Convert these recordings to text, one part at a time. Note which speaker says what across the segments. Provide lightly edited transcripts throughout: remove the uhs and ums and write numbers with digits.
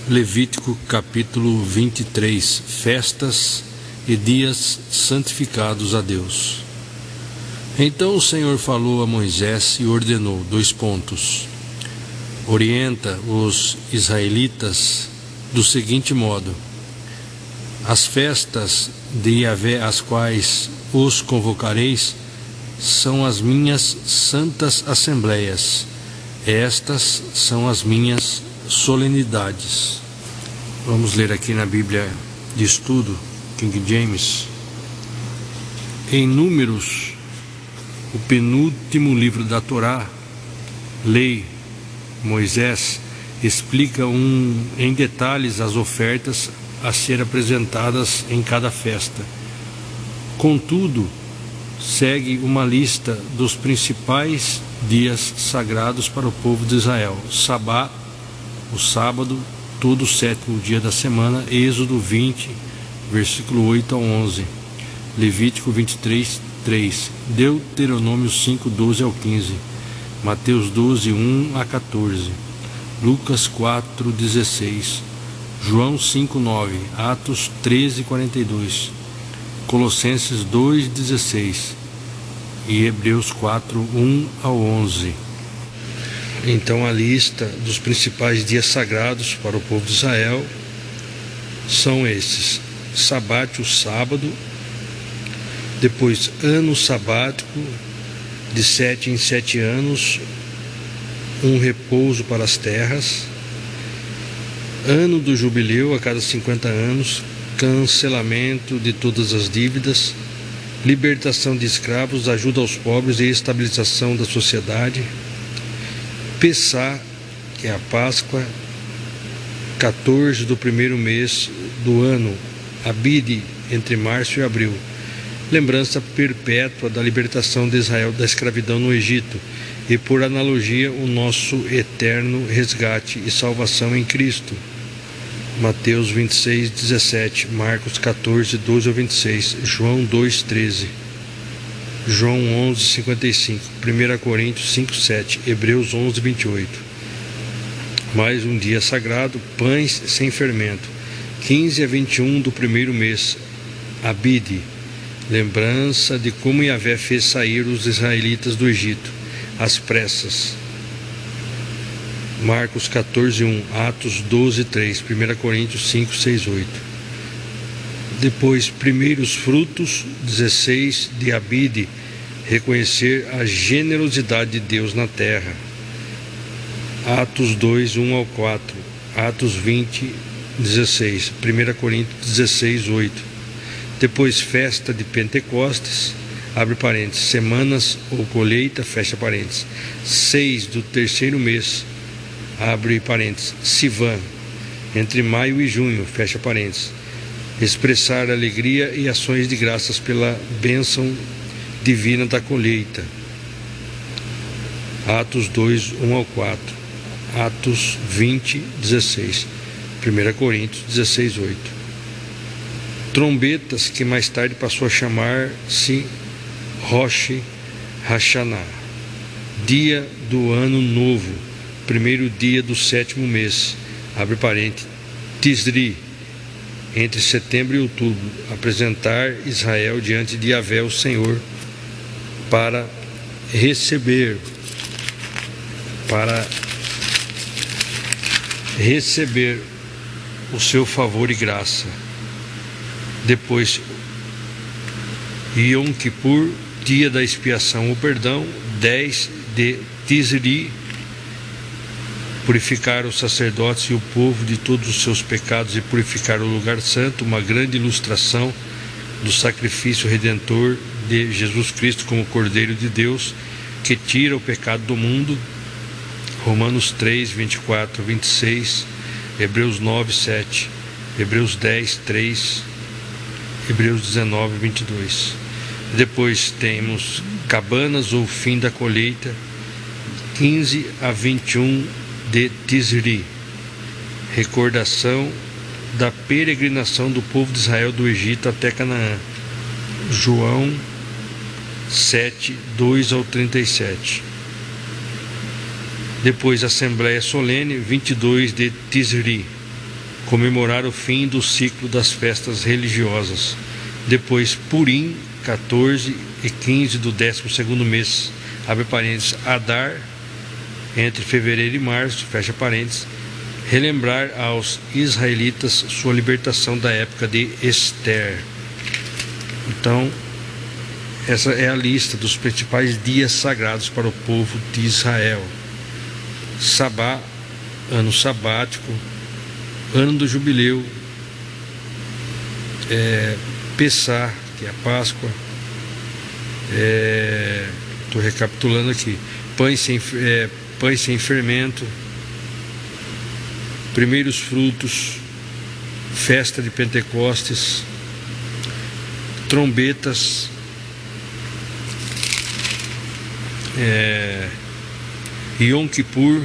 Speaker 1: Levítico capítulo 23. Festas e dias santificados a Deus. Então o Senhor falou a Moisés e ordenou, orienta os israelitas do seguinte modo: as festas de Yahvé, as quais os convocareis, são as minhas santas assembleias. Estas são as minhas solenidades. Vamos ler aqui na Bíblia de Estudo, King James. Em Números, o penúltimo livro da Torá, Lei, Moisés explica em detalhes as ofertas a ser apresentadas em cada festa. Contudo, segue uma lista dos principais dias sagrados para o povo de Israel: Sabá, o sábado, todo o sétimo dia da semana, Êxodo 20, versículo 8 a 11, Levítico 23, 3, Deuteronômio 5, 12 ao 15, Mateus 12, 1 a 14, Lucas 4, 16, João 5, 9, Atos 13, 42, Colossenses 2, 16 e Hebreus 4, 1 ao 11. Então a lista dos principais dias sagrados para o povo de Israel são esses: Sabate, o sábado, depois ano sabático, de 7 em 7 anos, um repouso para as terras, ano do jubileu a cada 50 anos, cancelamento de todas as dívidas, libertação de escravos, ajuda aos pobres e estabilização da sociedade, Pessá, que é a Páscoa, 14 do primeiro mês do ano, Abide, entre março e abril, lembrança perpétua da libertação de Israel da escravidão no Egito e, por analogia, o nosso eterno resgate e salvação em Cristo. Mateus 26, 17, Marcos 14, 12 ao 26, João 2, 13, João 11, 55, 1 Coríntios 5, 7, Hebreus 11, 28. Mais um dia sagrado, pães sem fermento, 15 a 21 do primeiro mês, Abide, lembrança de como Yahvé fez sair os israelitas do Egito, às pressas. Marcos 14, 1, Atos 12, 3, 1 Coríntios 5, 6, 8. Depois, primeiros frutos, 16, de Abide, reconhecer a generosidade de Deus na terra. Atos 2, 1 ao 4, Atos 20, 16, 1 Coríntios 16, 8. Depois, festa de Pentecostes, abre parênteses, semanas ou colheita, fecha parênteses, 6 do terceiro mês, abre parênteses, Sivan, entre maio e junho, fecha parênteses, expressar alegria e ações de graças pela bênção divina da colheita. Atos 2, 1 ao 4, Atos 20, 16, 1 Coríntios 16, 8. Trombetas, que mais tarde passou a chamar-se Rosh Hashanah, dia do ano novo, primeiro dia do sétimo mês, abre parênteses, Tisri, entre setembro e outubro, apresentar Israel diante de Yahvé, o Senhor, para receber o seu favor e graça. Depois, Yom Kippur, dia da expiação ou perdão, 10 de Tisri, purificar os sacerdotes e o povo de todos os seus pecados e purificar o lugar santo, uma grande ilustração do sacrifício redentor de Jesus Cristo como Cordeiro de Deus, que tira o pecado do mundo. Romanos 3, 24, 26, Hebreus 9, 7, Hebreus 10, 3, Hebreus 19, 22. Depois temos cabanas ou fim da colheita, 15 a 21 de Tisri, recordação da peregrinação do povo de Israel do Egito até Canaã. João 7, 2 ao 37. Depois, Assembleia Solene, 22 de Tisri, comemorar o fim do ciclo das festas religiosas. Depois, Purim, 14 e 15 do 12º mês, abre parênteses, Adar, entre fevereiro e março, fecha parênteses, relembrar aos israelitas sua libertação da época de Ester. Então, essa é a lista dos principais dias sagrados para o povo de Israel. Sabá, ano sabático, ano do jubileu, Pessá, que é a Páscoa, estou recapitulando aqui, pães sem fermento, primeiros frutos, festa de Pentecostes, trombetas, Yom Kippur,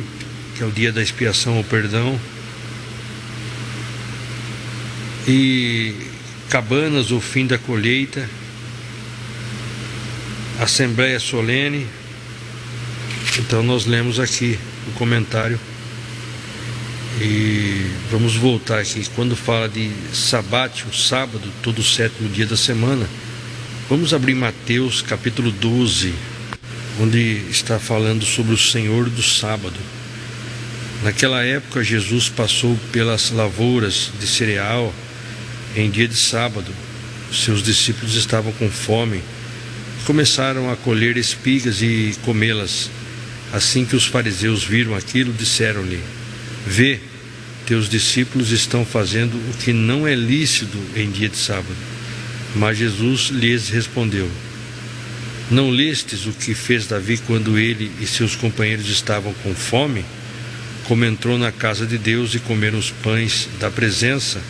Speaker 1: que é o dia da expiação ou perdão, e cabanas, o fim da colheita, assembleia solene. Então nós lemos aqui o comentário e vamos voltar aqui. Quando fala de sabate, o sábado, todo o 7º dia da semana, vamos abrir Mateus capítulo 12, onde está falando sobre o Senhor do sábado. Naquela época Jesus passou pelas lavouras de cereal em dia de sábado. Seus discípulos estavam com fome e começaram a colher espigas e comê-las. Assim que os fariseus viram aquilo, disseram-lhe: Vê, teus discípulos estão fazendo o que não é lícito em dia de sábado. Mas Jesus lhes respondeu: Não lestes o que fez Davi quando ele e seus companheiros estavam com fome? Como entrou na casa de Deus e comeram os pães da presença,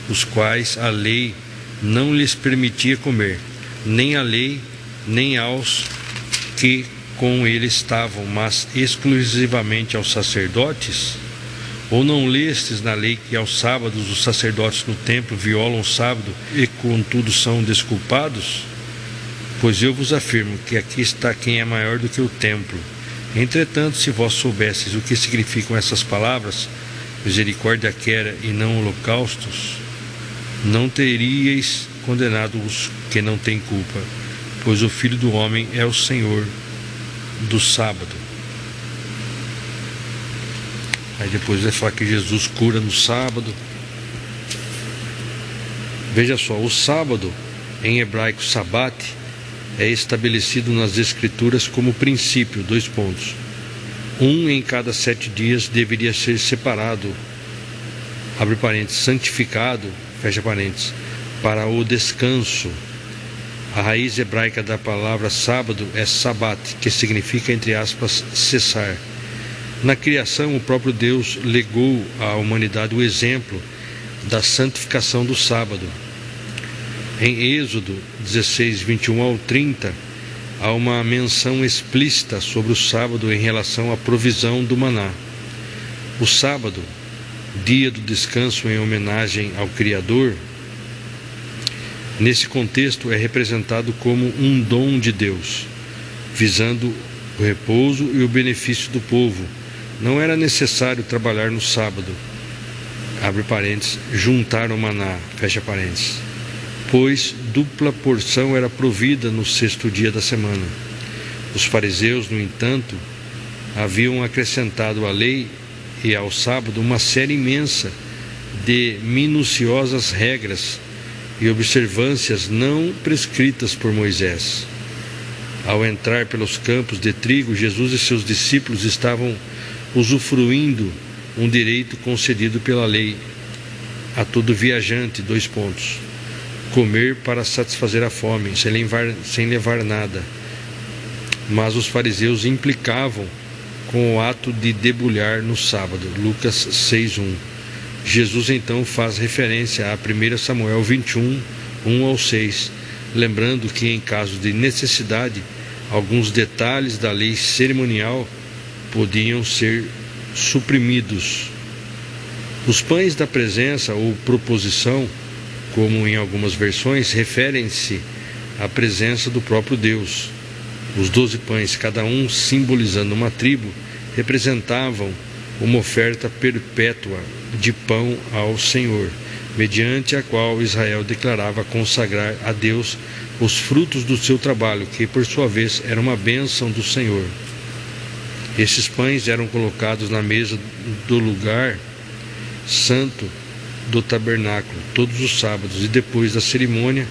Speaker 1: os quais a lei não lhes permitia comer, nem a lei, nem aos que com ele estavam, mas exclusivamente aos sacerdotes? Ou não lestes na lei que aos sábados os sacerdotes no templo violam o sábado e contudo são desculpados? Pois eu vos afirmo que aqui está quem é maior do que o templo. Entretanto, se vós soubesseis o que significam essas palavras, misericórdia quero e não holocaustos, não teríeis condenado os que não têm culpa, pois o Filho do Homem é o Senhor do sábado. Aí depois vai falar que Jesus cura no sábado. Veja só, o sábado, em hebraico sabat, é estabelecido nas Escrituras como princípio, 2 pontos. Um em cada 7 dias deveria ser separado, abre parênteses, santificado, fecha parênteses, para o descanso. A raiz hebraica da palavra sábado é sabat, que significa, entre aspas, cessar. Na criação, o próprio Deus legou à humanidade o exemplo da santificação do sábado. Em Êxodo 16, 21 ao 30, há uma menção explícita sobre o sábado em relação à provisão do maná. O sábado, dia do descanso em homenagem ao Criador, nesse contexto é representado como um dom de Deus, visando o repouso e o benefício do povo. Não era necessário trabalhar no sábado, abre parênteses, juntar o maná, fecha parênteses, pois dupla porção era provida no 6º dia da semana. Os fariseus, no entanto, haviam acrescentado à lei e ao sábado uma série imensa de minuciosas regras e observâncias não prescritas por Moisés. Ao entrar pelos campos de trigo, Jesus e seus discípulos estavam usufruindo um direito concedido pela lei a todo viajante, 2 pontos. Comer para satisfazer a fome, sem levar nada. Mas os fariseus implicavam com o ato de debulhar no sábado, Lucas 6:1. Jesus então faz referência a 1 Samuel 21, 1 ao 6, lembrando que em caso de necessidade, alguns detalhes da lei cerimonial podiam ser suprimidos. Os pães da presença ou proposição, como em algumas versões, referem-se à presença do próprio Deus. Os 12 pães, cada um simbolizando uma tribo, representavam uma oferta perpétua de pão ao Senhor, mediante a qual Israel declarava consagrar a Deus os frutos do seu trabalho, que por sua vez era uma bênção do Senhor. Esses pães eram colocados na mesa do lugar santo do tabernáculo todos os sábados, e depois da cerimônia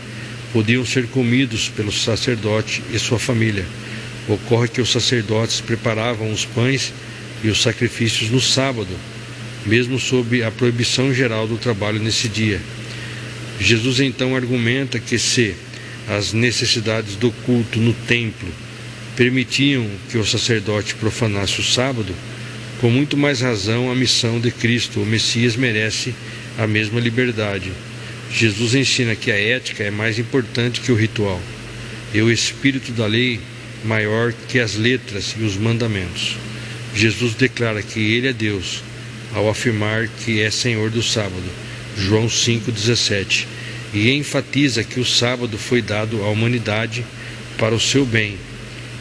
Speaker 1: podiam ser comidos pelo sacerdote e sua família. Ocorre que os sacerdotes preparavam os pães e os sacrifícios no sábado, mesmo sob a proibição geral do trabalho nesse dia. Jesus então argumenta que se as necessidades do culto no templo permitiam que o sacerdote profanasse o sábado, com muito mais razão a missão de Cristo, o Messias, merece a mesma liberdade. Jesus ensina que a ética é mais importante que o ritual, e o espírito da lei maior que as letras e os mandamentos. Jesus declara que Ele é Deus, ao afirmar que é Senhor do sábado, João 5,17, e enfatiza que o sábado foi dado à humanidade para o seu bem,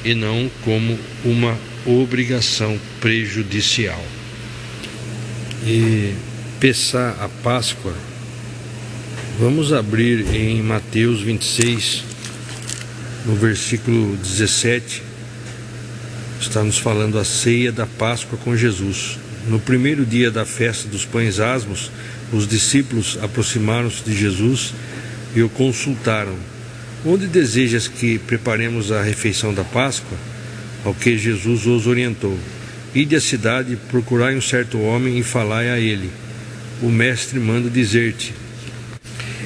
Speaker 1: e não como uma obrigação prejudicial. E Pessah, a Páscoa, vamos abrir em Mateus 26, no versículo 17, está nos falando a ceia da Páscoa com Jesus. No primeiro dia da festa dos pães asmos, os discípulos aproximaram-se de Jesus e o consultaram: onde desejas que preparemos a refeição da Páscoa? Ao que Jesus os orientou: ide à cidade, procurai um certo homem e falai a ele: o mestre manda dizer-te,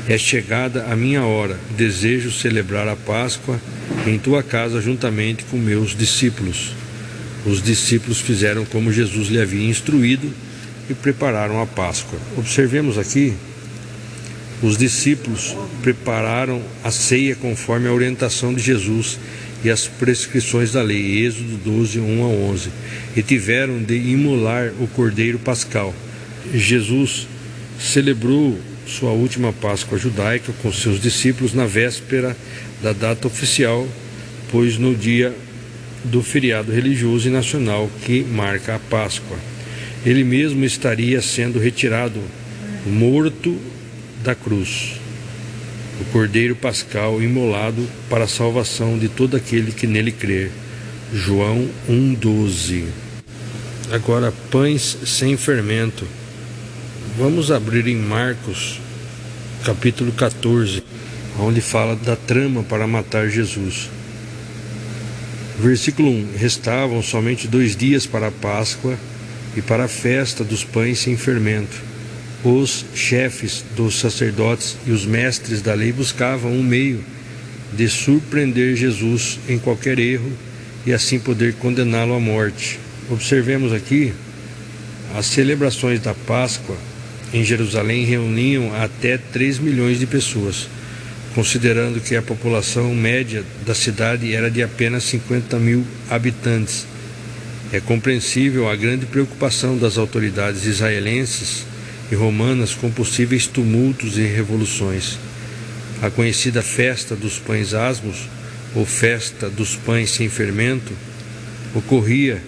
Speaker 1: é chegada a minha hora, desejo celebrar a Páscoa em tua casa juntamente com meus discípulos. Os discípulos fizeram como Jesus lhe havia instruído e prepararam a Páscoa. Observemos aqui, os discípulos prepararam a ceia conforme a orientação de Jesus e as prescrições da lei, Êxodo 12, 1 a 11, e tiveram de imolar o cordeiro pascal. Jesus celebrou sua última Páscoa judaica com seus discípulos na véspera da data oficial, pois no dia do feriado religioso e nacional que marca a Páscoa, ele mesmo estaria sendo retirado, morto da cruz, o cordeiro pascal imolado para a salvação de todo aquele que nele crer. João 1,12. Agora, pães sem fermento. Vamos abrir em Marcos, capítulo 14, onde fala da trama para matar Jesus. Versículo 1: restavam somente 2 dias para a Páscoa e para a festa dos pães sem fermento. Os chefes dos sacerdotes e os mestres da lei buscavam um meio de surpreender Jesus em qualquer erro e assim poder condená-lo à morte. Observemos aqui, as celebrações da Páscoa em Jerusalém reuniam até 3 milhões de pessoas, considerando que a população média da cidade era de apenas 50 mil habitantes. É compreensível a grande preocupação das autoridades israelenses e romanas com possíveis tumultos e revoluções. A conhecida festa dos pães asmos, ou festa dos pães sem fermento, ocorria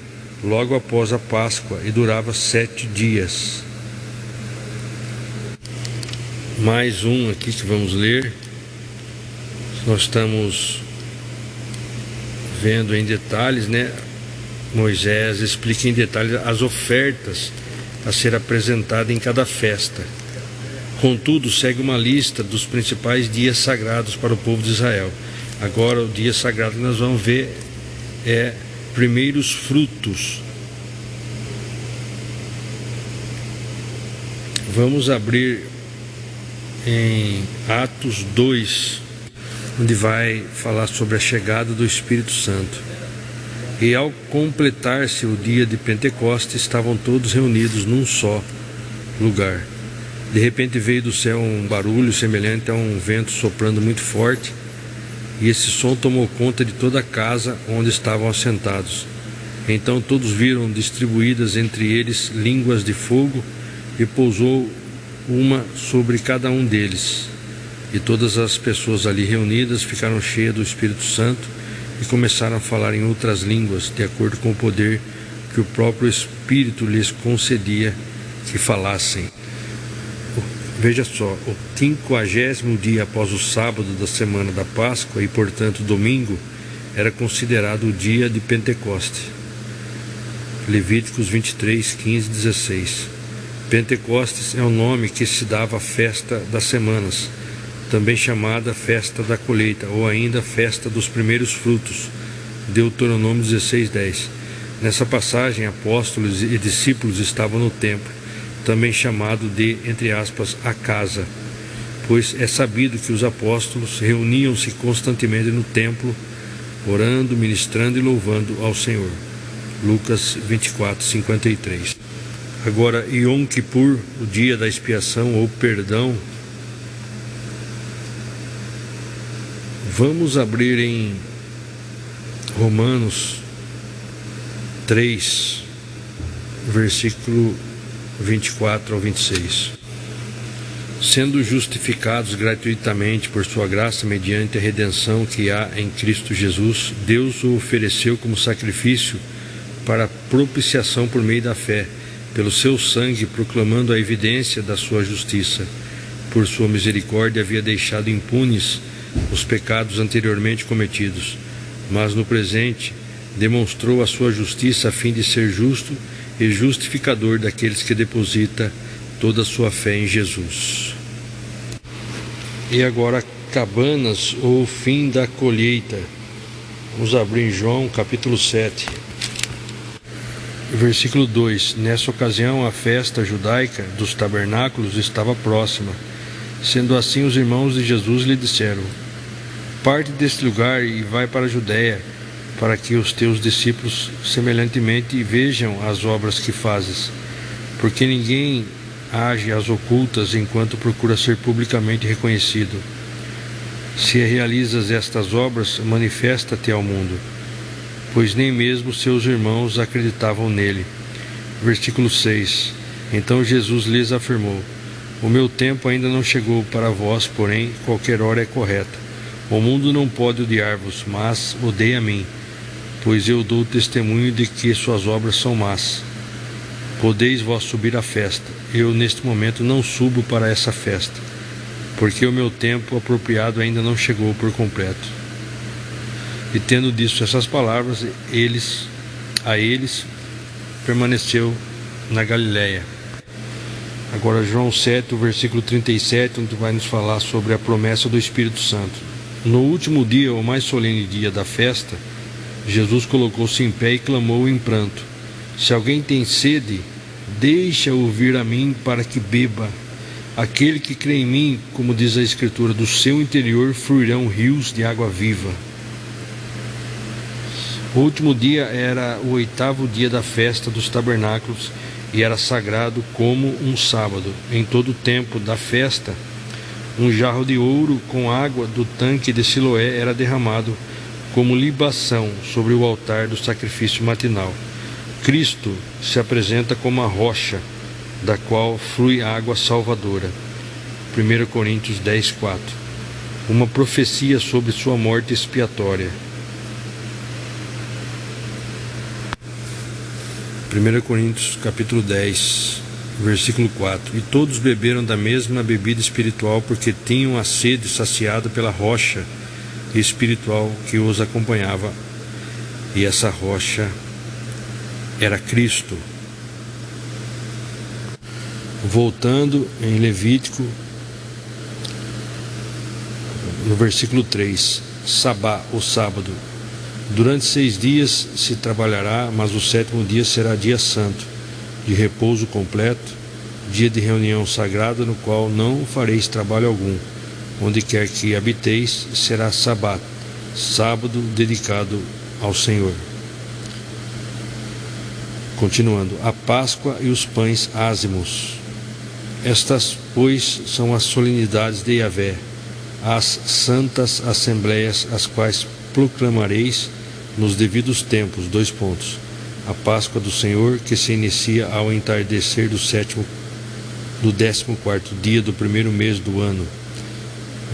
Speaker 1: logo após a Páscoa e durava 7 dias. Mais um aqui que vamos ler. Nós estamos vendo em detalhes, né? Moisés explica em detalhes as ofertas a ser apresentada em cada festa. Contudo, segue uma lista dos principais dias sagrados para o povo de Israel. Agora, o dia sagrado que nós vamos ver é primeiros frutos. Vamos abrir em Atos 2, onde vai falar sobre a chegada do Espírito Santo. E ao completar-se o dia de Pentecostes, estavam todos reunidos num só lugar. De repente veio do céu um barulho semelhante a um vento soprando muito forte, e esse som tomou conta de toda a casa onde estavam assentados. Então todos viram distribuídas entre eles línguas de fogo, e pousou uma sobre cada um deles. E todas as pessoas ali reunidas ficaram cheias do Espírito Santo e começaram a falar em outras línguas, de acordo com o poder que o próprio Espírito lhes concedia que falassem. Veja só, o 50º dia após o sábado da semana da Páscoa, e portanto domingo, era considerado o dia de Pentecoste. Levíticos 23, 15 e 16. Pentecostes é o nome que se dava à festa das semanas, também chamada festa da colheita, ou ainda festa dos primeiros frutos. Deuteronômio 16, 10. Nessa passagem, apóstolos e discípulos estavam no templo, também chamado de, entre aspas, a casa, pois é sabido que os apóstolos reuniam-se constantemente no templo, orando, ministrando e louvando ao Senhor. Lucas 24, 53. Agora, Yom Kippur, o dia da expiação ou perdão. Vamos abrir em Romanos 3, versículo 24 ao 26. Sendo justificados gratuitamente por sua graça mediante a redenção que há em Cristo Jesus, Deus o ofereceu como sacrifício para propiciação por meio da fé, pelo seu sangue, proclamando a evidência da sua justiça. Por sua misericórdia havia deixado impunes os pecados anteriormente cometidos, mas no presente demonstrou a sua justiça a fim de ser justo e justificador daqueles que deposita toda a sua fé em Jesus. E agora, cabanas ou fim da colheita. Vamos abrir em João capítulo 7, versículo 2. Nessa ocasião a festa judaica dos tabernáculos estava próxima. Sendo assim, os irmãos de Jesus lhe disseram: parte deste lugar e vai para a Judéia, para que os teus discípulos semelhantemente vejam as obras que fazes, porque ninguém age às ocultas enquanto procura ser publicamente reconhecido. Se realizas estas obras, manifesta-te ao mundo, pois nem mesmo seus irmãos acreditavam nele. Versículo 6. Então Jesus lhes afirmou: o meu tempo ainda não chegou para vós, porém qualquer hora é correta. O mundo não pode odiar-vos, mas odeia a mim, pois eu dou testemunho de que suas obras são más. Podeis vós subir à festa. Eu neste momento não subo para essa festa, porque o meu tempo apropriado ainda não chegou por completo. E tendo dito essas palavras, a eles permaneceu na Galiléia. Agora João 7, o versículo 37, onde vai nos falar sobre a promessa do Espírito Santo. No último dia, o mais solene dia da festa, Jesus colocou-se em pé e clamou em pranto: se alguém tem sede, deixa-o vir a mim para que beba. Aquele que crê em mim, como diz a Escritura, do seu interior fluirão rios de água viva. O último dia era o 8º dia da festa dos tabernáculos e era sagrado como um sábado. Em todo o tempo da festa, um jarro de ouro com água do tanque de Siloé era derramado como libação sobre o altar do sacrifício matinal. Cristo se apresenta como a rocha da qual flui água salvadora. 1 Coríntios 10, 4. Uma profecia sobre sua morte expiatória. 1 Coríntios capítulo 10, versículo 4. E todos beberam da mesma bebida espiritual, porque tinham a sede saciada pela rocha espiritual que os acompanhava. E essa rocha era Cristo. Voltando em Levítico, no versículo 3, Sabá, o sábado. Durante 6 dias se trabalhará, mas o 7º dia será dia santo, de repouso completo, dia de reunião sagrada, no qual não fareis trabalho algum. Onde quer que habiteis, será sabá, sábado dedicado ao Senhor. Continuando, a Páscoa e os pães ázimos. Estas, pois, são as solenidades de Yahvé, as santas assembleias, as quais proclamareis nos devidos tempos. A Páscoa do Senhor, que se inicia ao entardecer do 14º dia do primeiro mês do ano.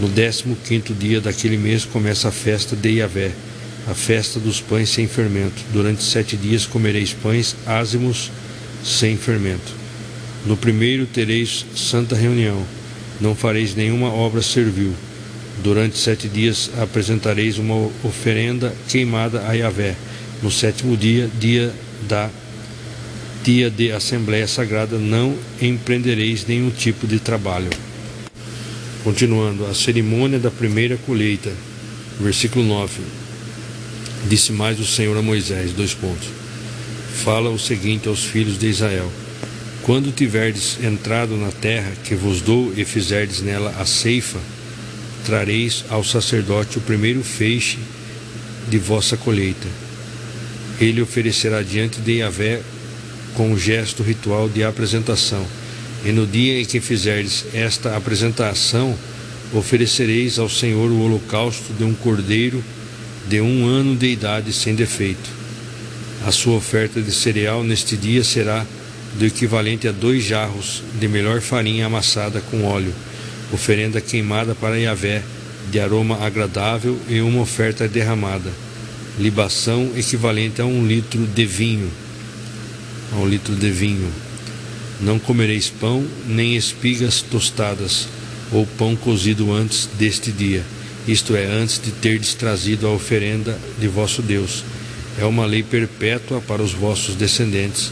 Speaker 1: No 15º dia daquele mês começa a festa de Yahvé, a festa dos pães sem fermento. Durante 7 dias comereis pães ázimos sem fermento. No primeiro tereis santa reunião, não fareis nenhuma obra servil. Durante 7 dias apresentareis uma oferenda queimada a Yahvé. No 7º dia, dia de Assembleia Sagrada, não empreendereis nenhum tipo de trabalho. Continuando, a cerimônia da primeira colheita. Versículo 9. Disse mais o Senhor a Moisés, fala o seguinte aos filhos de Israel: quando tiverdes entrado na terra que vos dou e fizerdes nela a ceifa, trareis ao sacerdote o primeiro feixe de vossa colheita. Ele oferecerá diante de Yahvé com o gesto ritual de apresentação. E no dia em que fizerdes esta apresentação, oferecereis ao Senhor o holocausto de um cordeiro de 1 ano de idade sem defeito. A sua oferta de cereal neste dia será do equivalente a 2 jarros de melhor farinha amassada com óleo, oferenda queimada para Yahvé, de aroma agradável, e uma oferta derramada, libação equivalente a 1 litro de vinho. Não comereis pão, nem espigas tostadas, ou pão cozido antes deste dia, isto é, antes de terdes trazido a oferenda de vosso Deus. É uma lei perpétua para os vossos descendentes,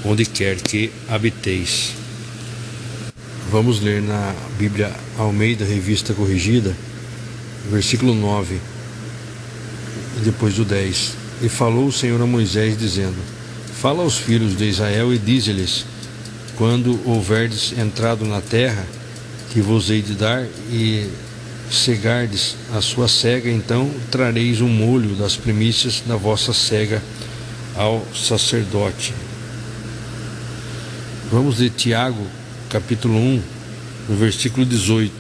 Speaker 1: onde quer que habiteis. Vamos ler na Bíblia Almeida, Revista Corrigida, versículo 9, e depois do 10. E falou o Senhor a Moisés, dizendo: fala aos filhos de Israel e dize-lhes: quando houverdes entrado na terra que vos hei de dar e cegardes a sua cega, então trareis um molho das primícias da vossa cega ao sacerdote. Vamos ler Tiago, capítulo 1, no versículo 18.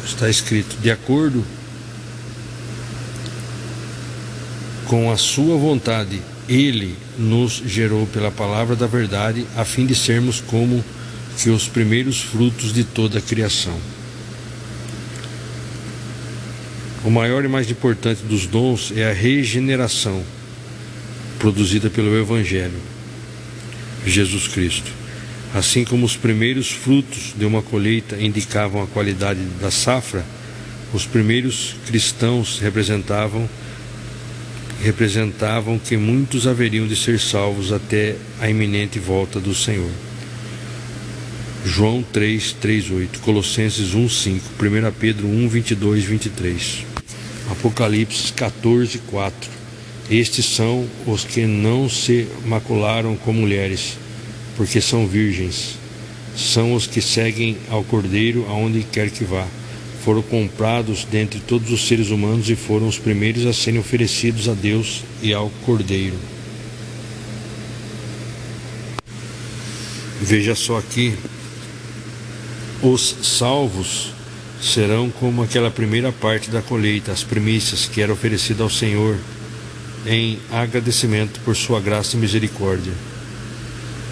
Speaker 1: Está escrito: de acordo com a sua vontade, Ele nos gerou pela palavra da verdade, a fim de sermos como que os primeiros frutos de toda a criação. O maior e mais importante dos dons é a regeneração, produzida pelo Evangelho, Jesus Cristo. Assim como os primeiros frutos de uma colheita indicavam a qualidade da safra, os primeiros cristãos representavam que muitos haveriam de ser salvos até a iminente volta do Senhor. João 3:8, Colossenses 1:5, 1 Pedro 1:22-23, Apocalipse 14:4. Estes são os que não se macularam com mulheres, porque são virgens. São os que seguem ao Cordeiro aonde quer que vá. Foram comprados dentre todos os seres humanos e foram os primeiros a serem oferecidos a Deus e ao Cordeiro. Veja só aqui, os salvos serão como aquela primeira parte da colheita, as primícias que era oferecida ao Senhor em agradecimento por sua graça e misericórdia.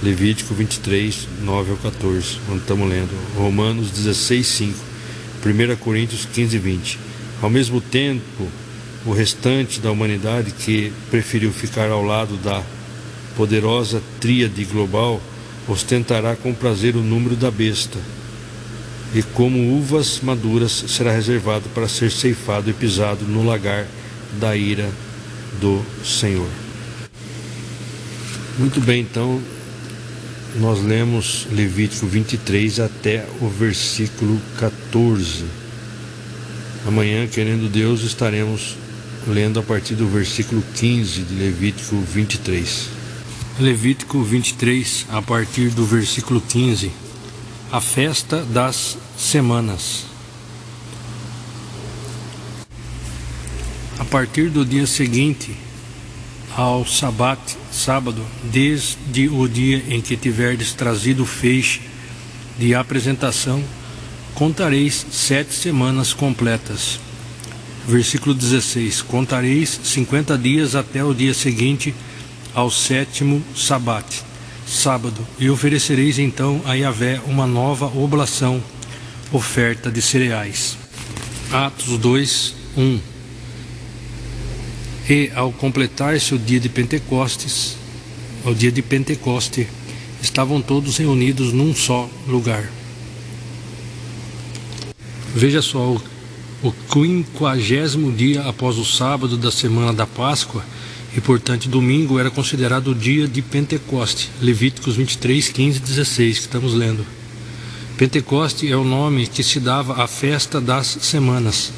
Speaker 1: Levítico 23, 9-14, onde estamos lendo. Romanos 16, 5. 1 Coríntios 15, 20. Ao mesmo tempo, o restante da humanidade que preferiu ficar ao lado da poderosa tríade global ostentará com prazer o número da besta, e como uvas maduras será reservado para ser ceifado e pisado no lagar da ira do Senhor. Muito bem, então nós lemos Levítico 23 até o versículo 14. Amanhã, querendo Deus, estaremos lendo a partir do versículo 15 de Levítico 23. Levítico 23, a partir do versículo 15. A festa das semanas. A partir do dia seguinte ao sábado, desde o dia em que tiverdes trazido o feixe de apresentação, contareis 7 semanas completas. Versículo 16: contareis 50 dias até o dia seguinte ao 7º sábado, e oferecereis então a Yahvé uma nova oblação, oferta de cereais. Atos 2, 1. E ao completar-se o dia de Pentecostes, o dia de Pentecoste, estavam todos reunidos num só lugar. Veja só, o 50º dia após o sábado da semana da Páscoa, e portanto domingo, era considerado o dia de Pentecoste. Levíticos 23, 15 e 16, que estamos lendo. Pentecoste é o nome que se dava à festa das semanas,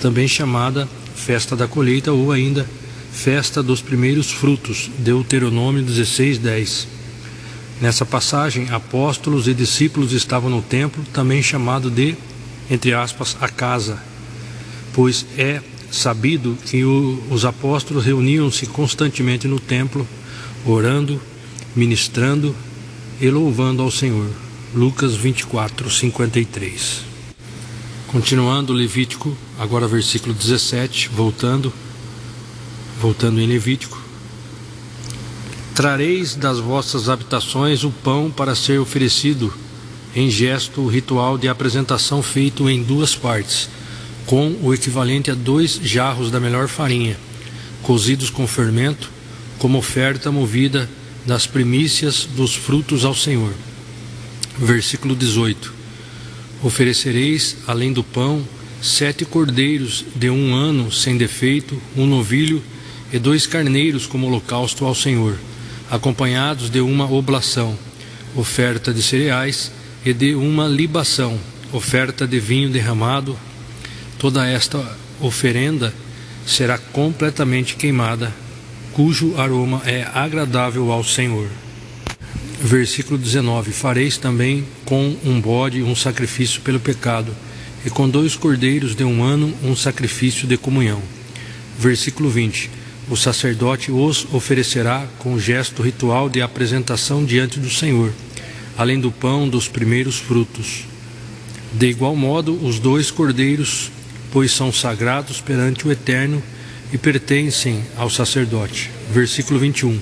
Speaker 1: também chamada festa da colheita ou ainda festa dos primeiros frutos, Deuteronômio 16, 10. Nessa passagem, apóstolos e discípulos estavam no templo, também chamado de, entre aspas, a casa, pois é sabido que os apóstolos reuniam-se constantemente no templo, orando, ministrando e louvando ao Senhor. Lucas 24, 53. Continuando Levítico, agora versículo 17, voltando em Levítico. Trareis das vossas habitações o pão para ser oferecido em gesto ritual de apresentação feito em 2 partes, com o equivalente a 2 jarros da melhor farinha, cozidos com fermento, como oferta movida das primícias dos frutos ao Senhor. Versículo 18. Oferecereis, além do pão, 7 cordeiros de 1 ano sem defeito, 1 novilho e 2 carneiros como holocausto ao Senhor, acompanhados de uma oblação, oferta de cereais, e de uma libação, oferta de vinho derramado. Toda esta oferenda será completamente queimada, cujo aroma é agradável ao Senhor. Versículo 19. Fareis também com um bode um sacrifício pelo pecado, e com 2 cordeiros de 1 ano um sacrifício de comunhão. Versículo 20. O sacerdote os oferecerá com gesto ritual de apresentação diante do Senhor, além do pão dos primeiros frutos. De igual modo, os 2 cordeiros, pois são sagrados perante o Eterno e pertencem ao sacerdote. Versículo 21.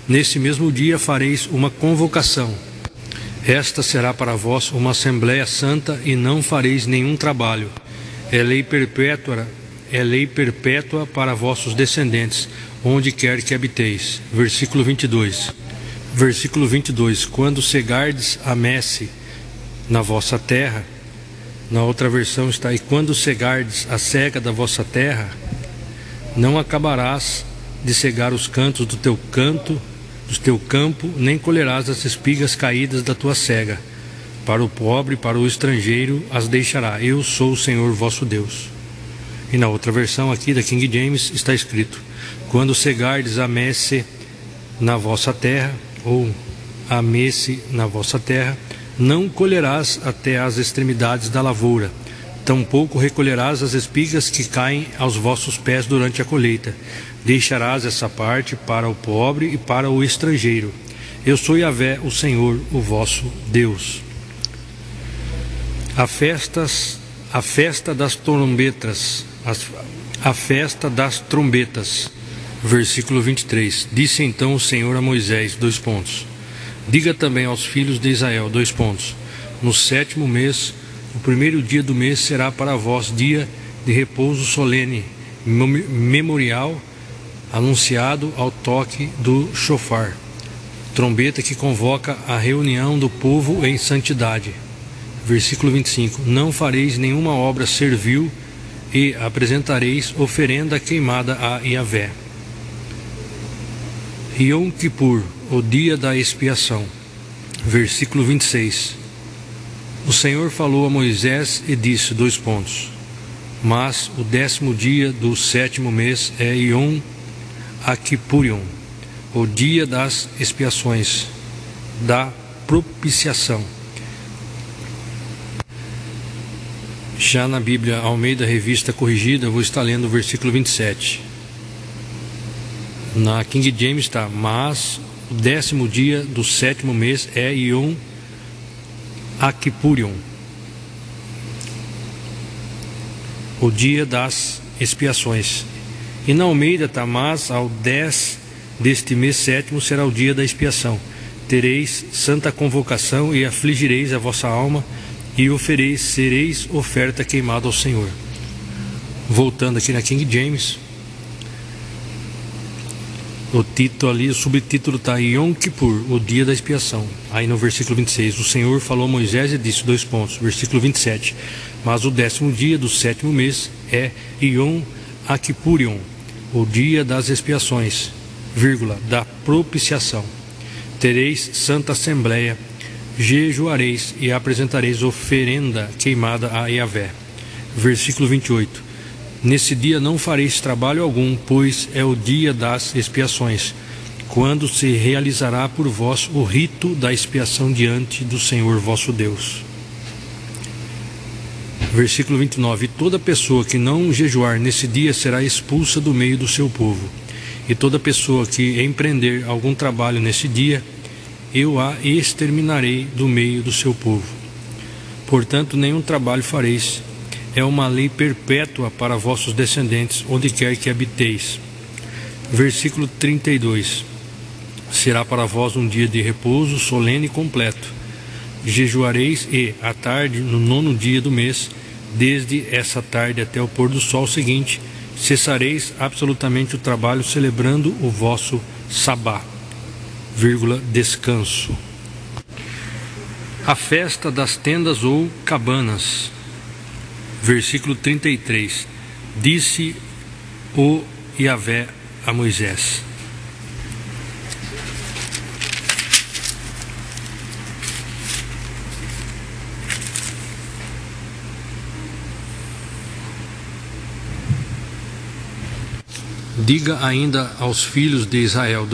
Speaker 1: Nesse mesmo dia fareis uma convocação. Esta será para vós uma assembléia santa e não fareis nenhum trabalho. É lei perpétua para vossos descendentes, onde quer que habiteis. Versículo 22. Versículo 22. Quando cegardes a messe na vossa terra, na outra versão está, e quando cegardes a cega da vossa terra, não acabarás de cegar os cantos do teu campo, nem colherás as espigas caídas da tua cega. Para o pobre e para o estrangeiro as deixará. Eu sou o Senhor vosso Deus. E na outra versão aqui da King James está escrito: quando cegardes a messe na vossa terra, ou a messe na vossa terra, não colherás até as extremidades da lavoura, tampouco recolherás as espigas que caem aos vossos pés durante a colheita. Deixarás essa parte para o pobre e para o estrangeiro. Eu sou Yahvé, o Senhor, o vosso Deus. A festa das trombetas. A festa das trombetas. Versículo 23. Disse então o Senhor a Moisés, : diga também aos filhos de Israel, : no 7º mês, o primeiro dia do mês será para vós dia de repouso solene, memorial, anunciado ao toque do chofar, trombeta que convoca a reunião do povo em santidade. Versículo 25. Não fareis nenhuma obra servil e apresentareis oferenda queimada a Yahvé. Yom Kippur, o dia da expiação. Versículo 26. O Senhor falou a Moisés e disse, : mas o 10º dia do 7º mês é Yom Kippurion, o dia das expiações, da propiciação. Já na Bíblia Almeida Revista Corrigida, eu vou estar lendo o versículo 27. Na King James está: mas o 10º dia do 7º mês é Yom Kippurion, o dia das expiações. E na Almeida está: mas ao 10 deste mês 7º será o dia da expiação. Tereis santa convocação e afligireis a vossa alma e sereis oferta queimada ao Senhor. Voltando aqui na King James, o título ali, o subtítulo está Yom Kippur, o dia da expiação. Aí no versículo 26, o Senhor falou a Moisés e disse, versículo 27, mas o 10º dia do 7º mês é Yom Kippurion, o dia das expiações, da propiciação. Tereis santa assembleia, jejuareis e apresentareis oferenda queimada a Yahvé. Versículo 28. Nesse dia não fareis trabalho algum, pois é o dia das expiações, quando se realizará por vós o rito da expiação diante do Senhor vosso Deus. Versículo 29. E toda pessoa que não jejuar nesse dia será expulsa do meio do seu povo. E toda pessoa que empreender algum trabalho nesse dia, eu a exterminarei do meio do seu povo. Portanto, nenhum trabalho fareis. É uma lei perpétua para vossos descendentes, onde quer que habiteis. Versículo 32. Será para vós um dia de repouso solene e completo. Jejuareis e, à tarde, no 9º dia do mês, desde essa tarde até o pôr do sol seguinte, cessareis absolutamente o trabalho, celebrando o vosso sabá, descanso. A festa das tendas ou cabanas. Versículo 33. Disse o Yahvé a Moisés. Diga ainda aos filhos de Israel,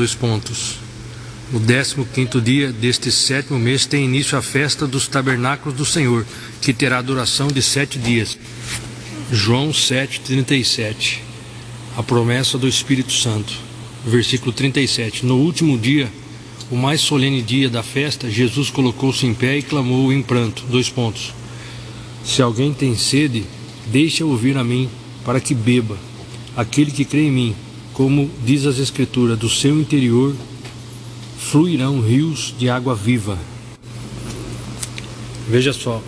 Speaker 1: o 15º dia deste 7º mês tem início a festa dos tabernáculos do Senhor, que terá duração de 7 dias. João 7:37. A promessa do Espírito Santo. Versículo 37. No último dia, o mais solene dia da festa, Jesus colocou-se em pé e clamou em pranto. Se alguém tem sede, deixa-o vir a mim, para que beba. Aquele que crê em mim, como diz as Escrituras, do seu interior fluirão rios de água viva. Veja só,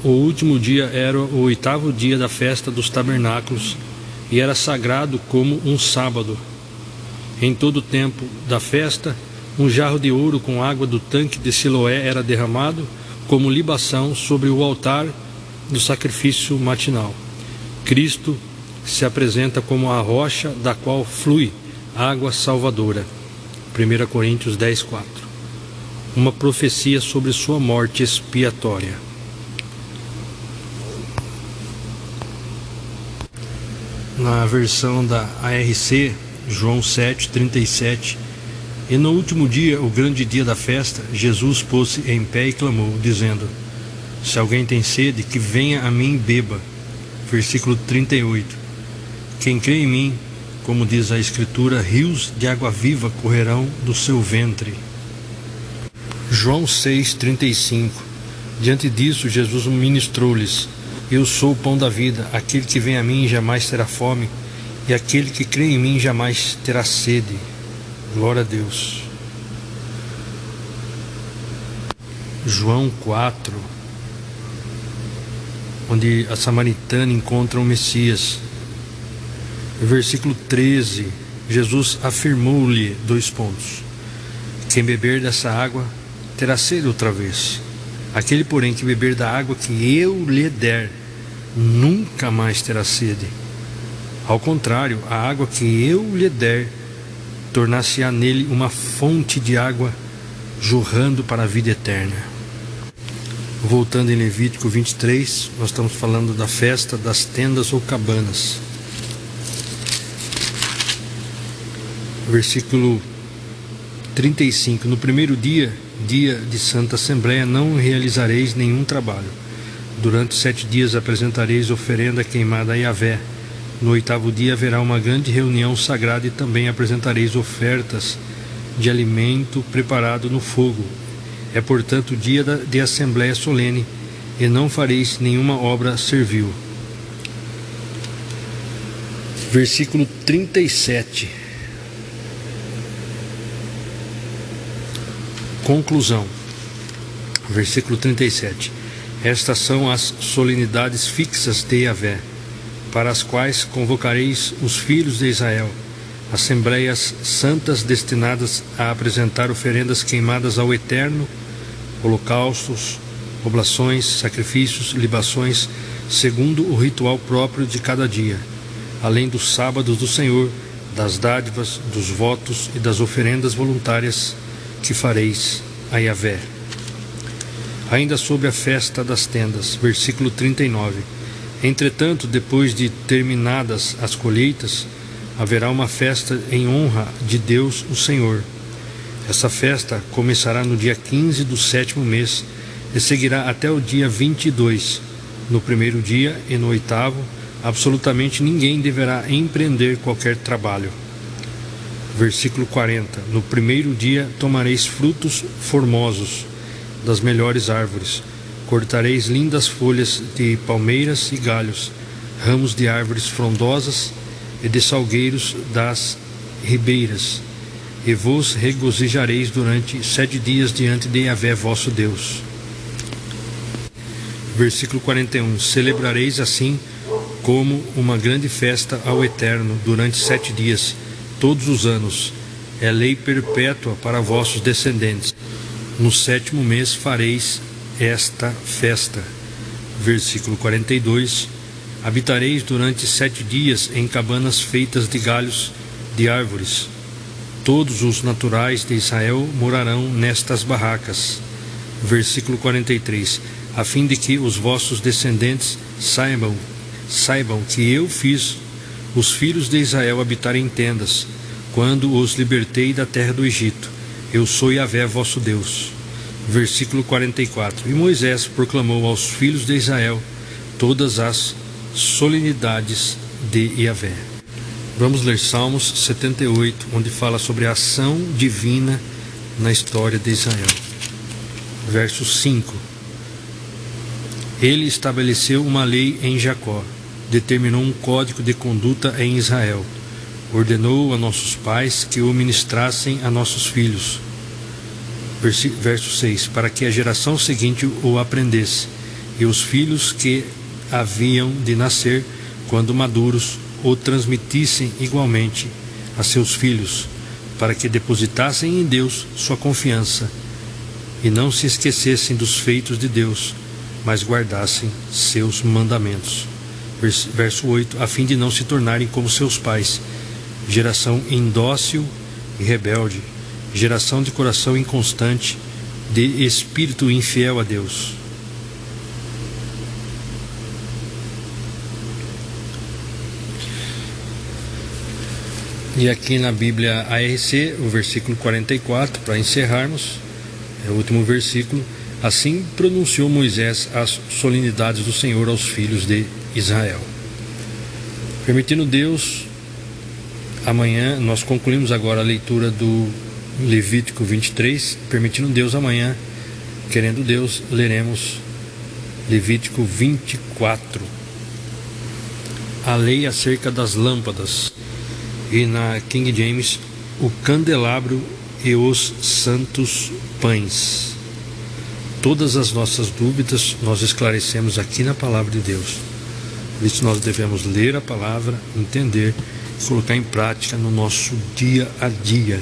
Speaker 1: o último dia era o 8º dia da festa dos tabernáculos e era sagrado como um sábado. Em todo o tempo da festa, um jarro de ouro com água do tanque de Siloé era derramado como libação sobre o altar do sacrifício matinal. Cristo se apresenta como a rocha da qual flui água salvadora. 1 Coríntios 10:4. Uma profecia sobre sua morte expiatória. Na versão da ARC, João 7:37. E no último dia, o grande dia da festa, Jesus pôs-se em pé e clamou, dizendo: se alguém tem sede, que venha a mim e beba. Versículo 38. Quem crê em mim, como diz a Escritura, rios de água viva correrão do seu ventre. João 6:35. Diante disso, Jesus ministrou-lhes: eu sou o pão da vida, aquele que vem a mim jamais terá fome, e aquele que crê em mim jamais terá sede. Glória a Deus. João 4, onde a samaritana encontra o Messias. Versículo 13, Jesus afirmou-lhe, quem beber dessa água terá sede outra vez. Aquele, porém, que beber da água que eu lhe der, nunca mais terá sede. Ao contrário, a água que eu lhe der, tornar-se-á nele uma fonte de água jorrando para a vida eterna. Voltando em Levítico 23, nós estamos falando da festa das tendas ou cabanas. Versículo 35. No primeiro dia, dia de Santa Assembleia, não realizareis nenhum trabalho. Durante 7 dias apresentareis oferenda queimada a Yahvé. No 8º dia haverá uma grande reunião sagrada e também apresentareis ofertas de alimento preparado no fogo. É, portanto, dia de Assembleia solene, e não fareis nenhuma obra servil. Versículo 37. Conclusão. Versículo 37. Estas são as solenidades fixas de Yahvé, para as quais convocareis os filhos de Israel, assembleias santas destinadas a apresentar oferendas queimadas ao Eterno, holocaustos, oblações, sacrifícios, libações, segundo o ritual próprio de cada dia, além dos sábados do Senhor, das dádivas, dos votos e das oferendas voluntárias que fareis a Yahvé. Ainda sobre a festa das tendas, versículo 39. Entretanto, depois de terminadas as colheitas, haverá uma festa em honra de Deus o Senhor. Essa festa começará no dia 15 do 7º mês e seguirá até o dia 22. No primeiro dia e no 8º, absolutamente ninguém deverá empreender qualquer trabalho. Versículo 40. No primeiro dia tomareis frutos formosos das melhores árvores, cortareis lindas folhas de palmeiras e galhos, ramos de árvores frondosas e de salgueiros das ribeiras, e vos regozijareis durante 7 dias diante de Yahvé vosso Deus. Versículo 41. Celebrareis assim como uma grande festa ao Eterno durante 7 dias, todos os anos. É lei perpétua para vossos descendentes. No 7º mês fareis esta festa. Versículo 42. Habitareis durante 7 dias em cabanas feitas de galhos de árvores. Todos os naturais de Israel morarão nestas barracas. Versículo 43. A fim de que os vossos descendentes saibam que eu fiz os filhos de Israel habitarem em tendas, quando os libertei da terra do Egito. Eu sou Yahvé vosso Deus. Versículo 44. E Moisés proclamou aos filhos de Israel todas as solenidades de Yahvé. Vamos ler Salmos 78, onde fala sobre a ação divina na história de Israel. Verso 5. Ele estabeleceu uma lei em Jacó, determinou um código de conduta em Israel, ordenou a nossos pais que o ministrassem a nossos filhos. Verso 6. Para que a geração seguinte o aprendesse, e os filhos que haviam de nascer, quando maduros, o transmitissem igualmente a seus filhos, para que depositassem em Deus sua confiança, e não se esquecessem dos feitos de Deus, mas guardassem seus mandamentos. Verso 8. A fim de não se tornarem como seus pais, geração indócil e rebelde, geração de coração inconstante, de espírito infiel a Deus. E aqui na Bíblia ARC, o versículo 44, para encerrarmos, é o último versículo. Assim pronunciou Moisés as solenidades do Senhor aos filhos de Israel. Permitindo Deus, amanhã nós concluímos agora a leitura do Levítico 23. Permitindo Deus, amanhã, querendo Deus, leremos Levítico 24. A lei acerca das lâmpadas. E na King James, o candelabro e os santos pães. Todas as nossas dúvidas nós esclarecemos aqui na palavra de Deus. Por isso nós devemos ler a palavra, entender e colocar em prática no nosso dia a dia.